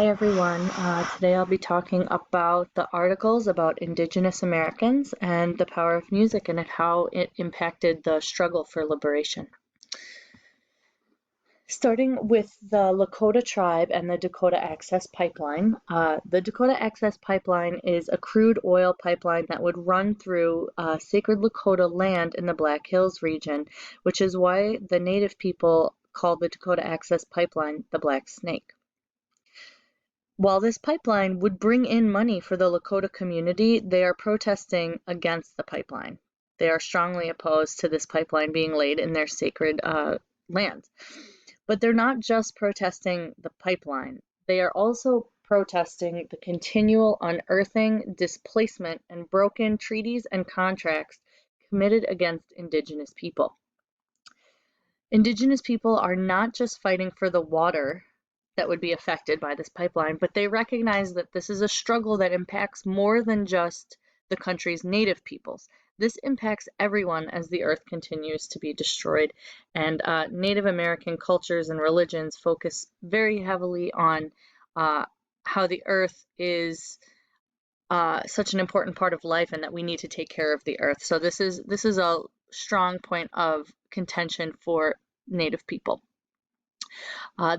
Hi everyone. Today I'll be talking about the articles about Indigenous Americans and the power of music and how it impacted the struggle for liberation. Starting with the Lakota tribe and the Dakota Access Pipeline. The Dakota Access Pipeline is a crude oil pipeline that would run through sacred Lakota land in the Black Hills region, which is why the Native people call the Dakota Access Pipeline the Black Snake. While this pipeline would bring in money for the Lakota community, they are protesting against the pipeline. They are strongly opposed to this pipeline being laid in their sacred lands. But they're not just protesting the pipeline. They are also protesting the continual unearthing, displacement, and broken treaties and contracts committed against Indigenous people. Indigenous people are not just fighting for the water that would be affected by this pipeline, but they recognize that this is a struggle that impacts more than just the country's native peoples. This impacts everyone as the earth continues to be destroyed, and Native American cultures and religions focus very heavily on how the earth is such an important part of life and that we need to take care of the earth. So this is a strong point of contention for Native people.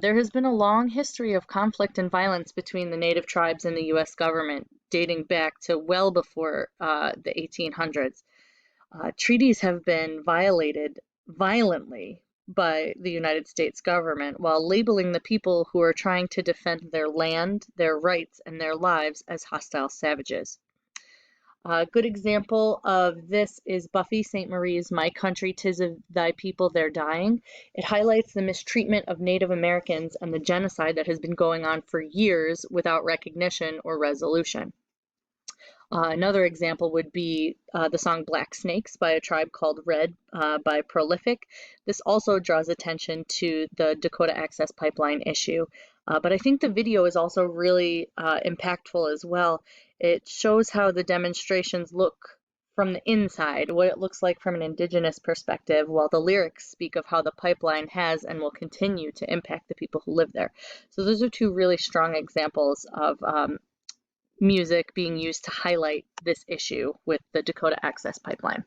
There has been a long history of conflict and violence between the Native tribes and the U.S. government, dating back to well before the 1800s. Treaties have been violated violently by the United States government while labeling the people who are trying to defend their land, their rights, and their lives as hostile savages. A good example of this is Buffy Sainte-Marie's My Country, 'Tis of Thy People They're Dying. It highlights the mistreatment of Native Americans and the genocide that has been going on for years without recognition or resolution. Another example would be the song Black Snakes by a tribe called Red by Prolific. This also draws attention to the Dakota Access Pipeline issue. But I think the video is also really impactful as well. It shows how the demonstrations look from the inside, what it looks like from an Indigenous perspective, while the lyrics speak of how the pipeline has and will continue to impact the people who live there. So those are two really strong examples of music being used to highlight this issue with the Dakota Access Pipeline.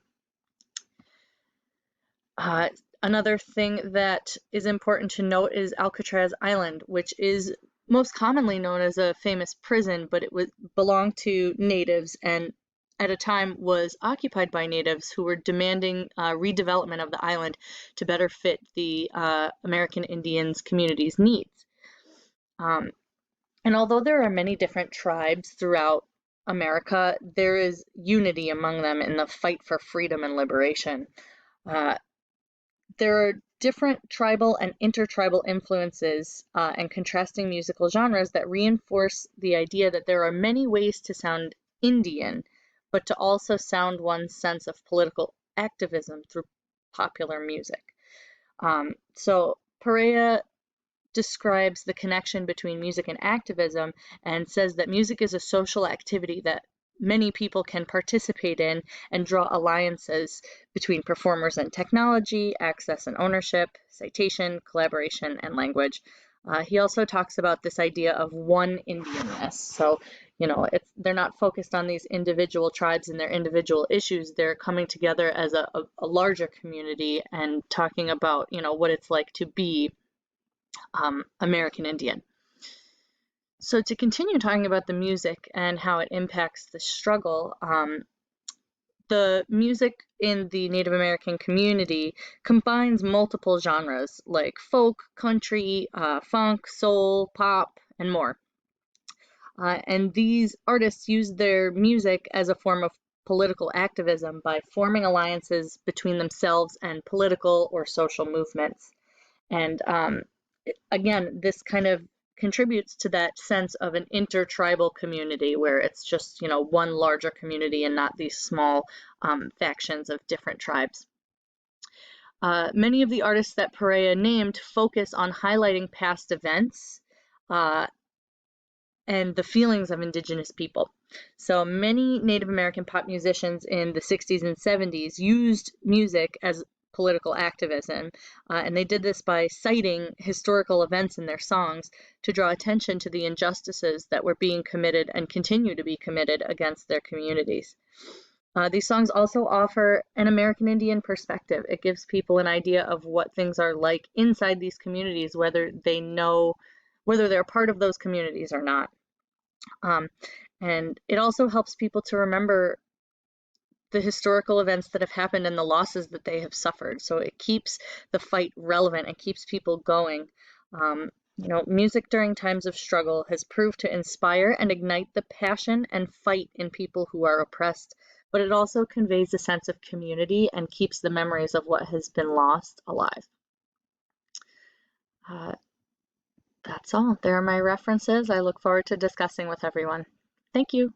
Another thing that is important to note is Alcatraz Island, which is most commonly known as a famous prison, but it belonged to natives and at a time was occupied by natives who were demanding redevelopment of the island to better fit the American Indians community's needs. And although there are many different tribes throughout America, there is unity among them in the fight for freedom and liberation. There are different tribal and intertribal influences and contrasting musical genres that reinforce the idea that there are many ways to sound Indian, but to also sound one's sense of political activism through popular music. So Perea describes the connection between music and activism and says that music is a social activity that many people can participate in and draw alliances between performers and technology, access and ownership, citation, collaboration, and language. He also talks about this idea of one Indianness. So, they're not focused on these individual tribes and their individual issues. They're coming together as a larger community and talking about, what it's like to be American Indian. So to continue talking about the music and how it impacts the struggle, the music in the Native American community combines multiple genres like folk, country, funk, soul, pop, and more. And these artists use their music as a form of political activism by forming alliances between themselves and political or social movements. And again, this kind of contributes to that sense of an intertribal community where it's just, one larger community and not these small factions of different tribes. Many of the artists that Perea named focus on highlighting past events and the feelings of Indigenous people. So many Native American pop musicians in the 60s and 70s used music as political activism, and they did this by citing historical events in their songs to draw attention to the injustices that were being committed and continue to be committed against their communities. These songs also offer an American Indian perspective. It gives people an idea of what things are like inside these communities, whether they're part of those communities or not. And it also helps people to remember the historical events that have happened and the losses that they have suffered. So it keeps the fight relevant and keeps people going. Music during times of struggle has proved to inspire and ignite the passion and fight in people who are oppressed, but it also conveys a sense of community and keeps the memories of what has been lost alive. That's all. There are my references. I look forward to discussing with everyone. Thank you.